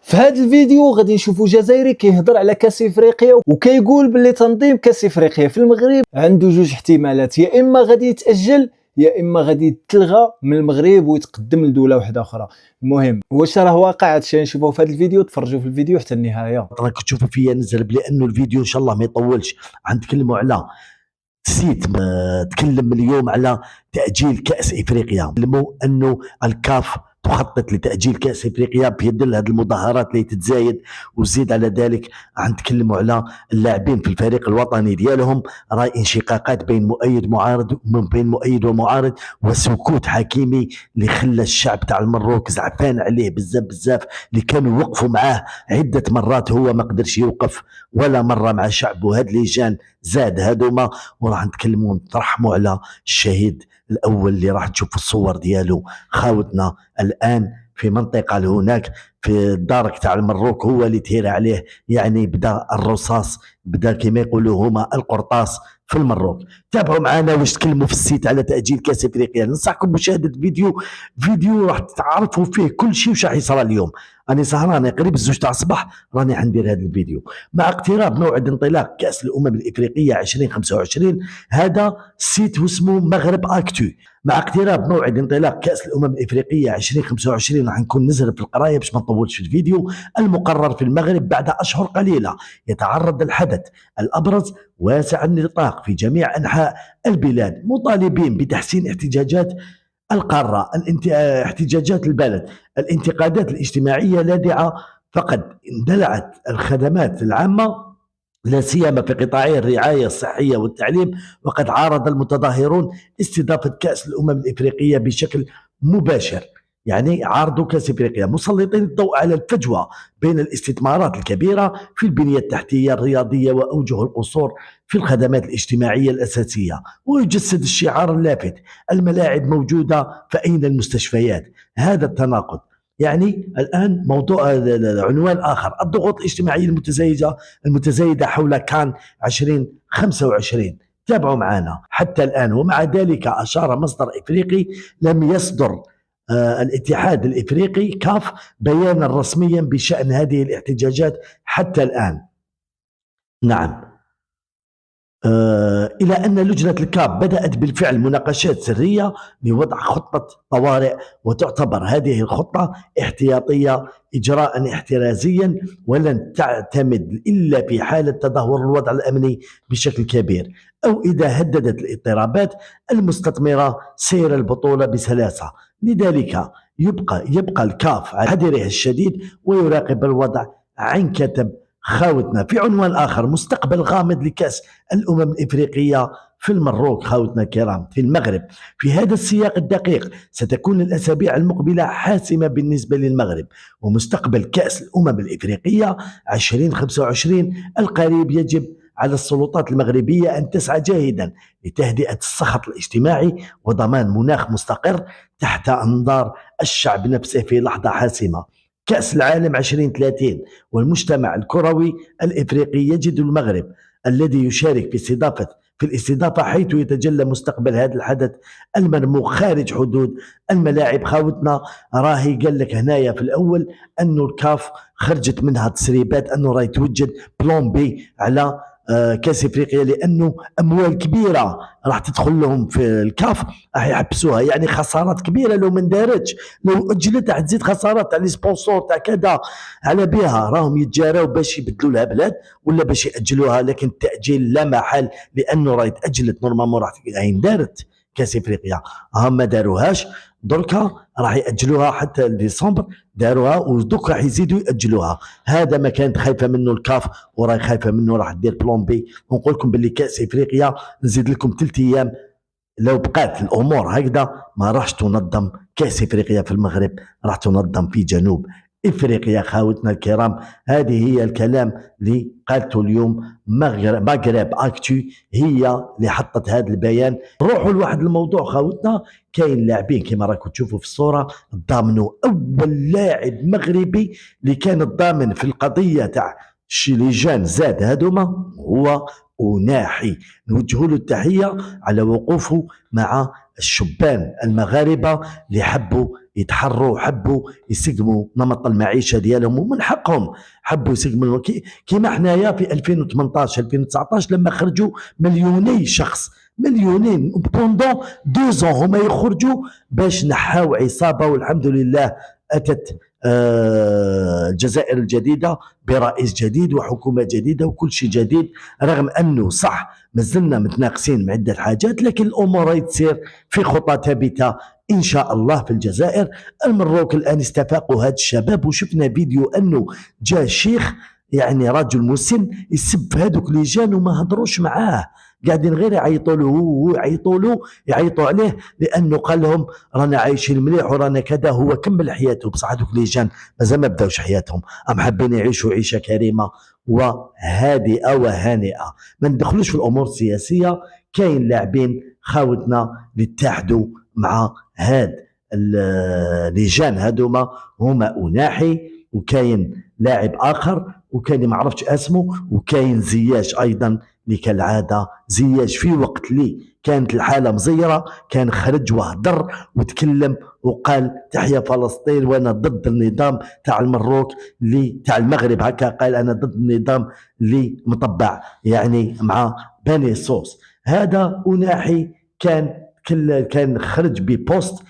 في هذا الفيديو غادي نشوفوا جزائري كيهضر على كاس افريقيا وكيقول باللي تنظيم كاس افريقيا في المغرب عنده جوج احتمالات، يا اما غادي يتاجل يا اما غادي يتلغى من المغرب ويتقدم لدوله واحده اخرى. المهم واش راه واقع هادشي نشوفوه في هذا الفيديو، تفرجوا في الفيديو حتى النهايه. راك تشوفوا فيا نزل لانه الفيديو ان شاء الله ما يطولش. غنتكلموا على نسيت تكلم اليوم على تأجيل كأس إفريقيا. أنه الكاف تخطط لتأجيل كأس إفريقيا في ظل هذه المظاهرات اللي تتزايد، وزيد على ذلك غنتكلموا على اللاعبين في الفريق الوطني ديالهم، راي انشقاقات بين مؤيد ومعارض، وسكوت حكيمي اللي خلى الشعب تاع المروك زعفان عليه بزاف اللي كانوا يوقفوا معاه عدة مرات، هو ما قدرش يوقف ولا مرة مع شعبه. هاد لجان زاد هادوما، وراح نتكلموا نترحموا على الشهيد الاول اللي راح تشوف الصور ديالو خاوتنا الان في منطقه هناك في الدار تاع المروك، هو اللي تهير عليه، يعني بدا الرصاص، بدا كما يقولوا هما القرطاس في المروك. تابعوا معنا واش تكلموا في السيت على تاجيل كاس افريقيا. ننصحكم بمشاهده فيديو راح تعرفوا فيه كل شيء واش راح يصرى اليوم. انا سهران قريب الزوج تاع الصباح راني حندير هذا الفيديو. مع اقتراب موعد انطلاق كاس الامم الافريقيه 2025، هذا السيت واسمه مغرب اكتو. مع اقتراب موعد انطلاق كاس الامم الافريقيه 2025 راح نكون نزل في القرايه باش ما نطولش في الفيديو. المقرر في المغرب بعد اشهر قليله يتعرض الحدث الابرز واسع النطاق في جميع انحاء البلاد، مطالبين بتحسين احتجاجات القاره، احتجاجات البلد، الانتقادات الاجتماعيه لاذعه، فقد اندلعت الخدمات العامه لا سيما في قطاعي الرعايه الصحيه والتعليم، وقد عارض المتظاهرون استضافه كاس الامم الافريقيه بشكل مباشر. يعني عارضوا كاس افريقيا، مسلطين الضوء على الفجوه بين الاستثمارات الكبيره في البنيه التحتيه الرياضيه واوجه القصور في الخدمات الاجتماعيه الاساسيه، ويجسد الشعار اللافت: الملاعب موجوده فاين المستشفيات. هذا التناقض يعني الان موضوع عنوان اخر: الضغوط الاجتماعيه المتزايده حول كان 2025. تابعوا معنا حتى الان. ومع ذلك اشار مصدر افريقي لم يصدر الاتحاد الافريقي كاف بيانا رسميا بشان هذه الاحتجاجات حتى الان. نعم، إلى أن لجنة الكاف بدأت بالفعل مناقشات سرية لوضع خطة طوارئ، وتعتبر هذه الخطة احتياطية إجراء احترازيا ولن تعتمد إلا في حالة تدهور الوضع الأمني بشكل كبير، أو إذا هددت الاضطرابات المستثمرة سير البطولة بسلاسة. لذلك يبقى الكاف على حذره الشديد ويراقب الوضع. عن كتب خاوتنا في عنوان آخر: مستقبل غامض لكأس الأمم الإفريقية في المروك. خاوتنا الكرام في المغرب، في هذا السياق الدقيق ستكون الأسابيع المقبلة حاسمة بالنسبة للمغرب ومستقبل كأس الأمم الإفريقية 2025 القريب. يجب على السلطات المغربية أن تسعى جاهدا لتهدئة السخط الاجتماعي وضمان مناخ مستقر تحت أنظار الشعب نفسه في لحظة حاسمة. كأس العالم 2030 والمجتمع الكروي الإفريقي يجد المغرب الذي يشارك في الاستضافة حيث يتجلى مستقبل هذا الحدث المرموق خارج حدود الملاعب. خاوتنا راهي قال لك هنايا في الأول أنه الكاف خرجت منها تسريبات أنه راهي توجد بلان بي على كاس افريقيا، لانه اموال كبيره راح تدخل لهم في الكاف راح يحبسوها، يعني خسارات كبيره لو ما اندارتش، لو اجلت راح تزيد خسارات تاع لي سبونسور تاع كذا. على بها راهم يتجاراو باش يبدلوا لها بلاد ولا باش ياجلوها، لكن التاجيل لا محل لانه راهي تاجلت نورمالمون راح اندارت كاس افريقيا، هم ما داروهاش دركا راح ياجلوها حتى ديسمبر، داروها ودوك راح يزيدوا ياجلوها. هذا ما كانت خايفه منه الكاف وراهي خايفه منه، راح دير بلان بي. ونقول لكم باللي كاس افريقيا نزيد لكم 3 ايام لو بقات الامور هكذا ما راحش تنظم كاس افريقيا في المغرب، راح تنظم في جنوب افريقيا. خاوتنا الكرام هذه هي الكلام اللي قالته اليوم مغرب اكتو، هي اللي حطت هذا البيان. روحوا لواحد الموضوع خاوتنا، كاين لاعبين كما راكم تشوفوا في الصوره ضامنوا. اول لاعب مغربي اللي كان الضامن في القضيه تاع شي لجان زاد هذوما هو أناحي، نوجه له التحيه على وقوفه مع الشبان المغاربه اللي حبوا يتحروا، حبوا يسقموا نمط المعيشه ديالهم، ومن حقهم حبوا يسقموا كيما حنايا في 2018 2019 لما خرجوا مليوني شخص، مليونين بوندون 2 ans هما يخرجوا باش نحاو عصابه. والحمد لله اتت الجزائر الجديده برئيس جديد وحكومه جديده وكل شيء جديد، رغم انه صح مازلنا متناقصين مع عده حاجات، لكن الامور تسير في خطى ثابته ان شاء الله في الجزائر. المروك الان استفاقوا هاد الشباب، وشفنا فيديو انه جاء شيخ يعني رجل مسن يسب هذوك لي جان وما هضروش معاه، قاعدين غير يعيطوا له، هو يعيطوا عليه لانه قال لهم رانا عايشين مليح ورانا كذا. هو كمل حياته، بصح هذوك لي جان مازال ما بداوش حياتهم، ام حابين يعيشوا عيشه كريمه وهادئه وهانئه. ما ندخلوش في الامور السياسيه، كاين لاعبين خاوتنا اللي اتحدوا مع هاد اللجان هذوما، هما أناحي وكاين لاعب اخر وكاين ما عرفتش اسمه، وكاين زياش ايضا اللي كالعاده زياش في وقت لي كانت الحاله مزيره كان خرج وهدر وتكلم وقال تحيا فلسطين وانا ضد النظام تاع المروك اللي تاع المغرب، هكا قال انا ضد النظام اللي مطبع يعني مع بني صوص. هذا أناحي كان خرج ببوست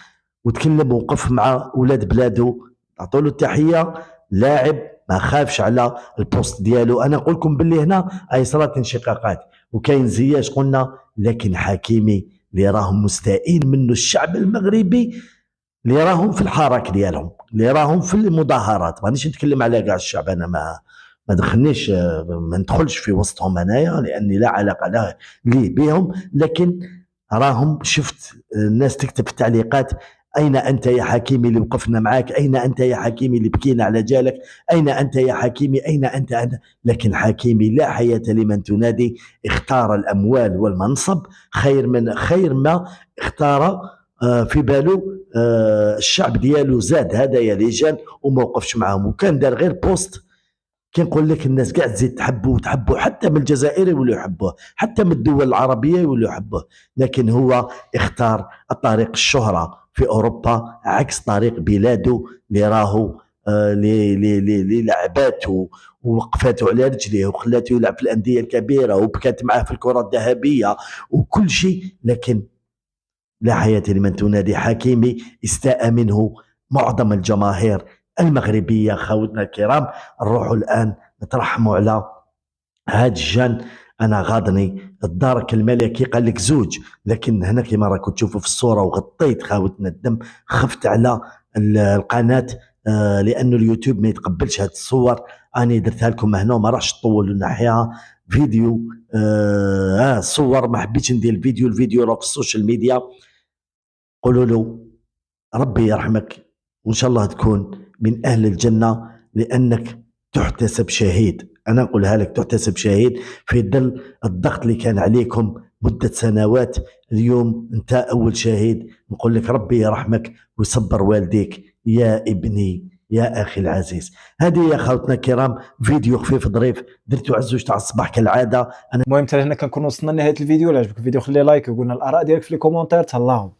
وتكلم ووقف مع اولاد بلاده، اعطوا له التحيه، لاعب ما خافش على البوست ديالو. انا نقول لكم باللي هنا اي صارت انشقاقات، وكاين زياش قلنا، لكن حكيمي اللي راهم مستائين منه الشعب المغربي، اللي راهم في الحركه ديالهم، اللي راهم في المظاهرات. مانيش نتكلم على كاع الشعب، انا ما دخلنيش، ما ندخلش في وسطهم انايا لاني لا علاقه لي بهم، لكن راهم شفت الناس تكتب في التعليقات أين أنت يا حكيمي اللي وقفنا معاك، أين أنت يا حكيمي اللي بكينا على جالك، أين أنت يا حكيمي، أين أنت. لكن حكيمي لا حياة لمن تنادي، اختار الأموال والمنصب خير ما اختار في باله الشعب ديالو. زاد هذا يا ليجان وما وقفش معهم، وكان دار غير بوست كنقول لك الناس قاعد تزيد تحبوا حتى من الجزائر يولوا يحبوه، حتى من الدول العربيه يولوا يحبوه، لكن هو اختار الطريق الشهره في اوروبا عكس طريق بلاده اللي راهو اللي لعباته ووقفاته على رجليه وخلاته يلعب في الانديه الكبيره وبكات معاه في الكره الذهبيه وكل شيء، لكن لا حياة لمن تنادي. حكيمي استاء منه معظم الجماهير المغربيه. خاوتنا الكرام نروحوا الان نترحموا على هاد الجان. انا غاضني الدرك الملكي قال لك 2، لكن هنا كما راكم تشوفوا في الصوره وغطيت خاوتنا الدم، خفت على القناه لانه اليوتيوب ما يتقبلش هاد الصور، اني درتها لكم هنا وما راحش نطول نحيها فيديو صور، ما حبيتش ندير الفيديو راه في السوشيال ميديا. قولوا له ربي يرحمك وان شاء الله تكون من اهل الجنه، لانك تحتسب شهيد. انا نقولها لك تحتسب شهيد في ظل الضغط اللي كان عليكم مده سنوات. اليوم انت اول شهيد، نقول لك ربي يرحمك ويصبر والديك يا ابني يا اخي العزيز. هذه يا خوتنا الكرام فيديو خفيف ظريف درتو على 2 تاع الصباح كالعاده. المهم حتى هنا كنكون وصلنا لنهايه الفيديو. عجبك الفيديو خلي لايك وقولنا الاراء ديالك في لي كومونتير. تهلاو.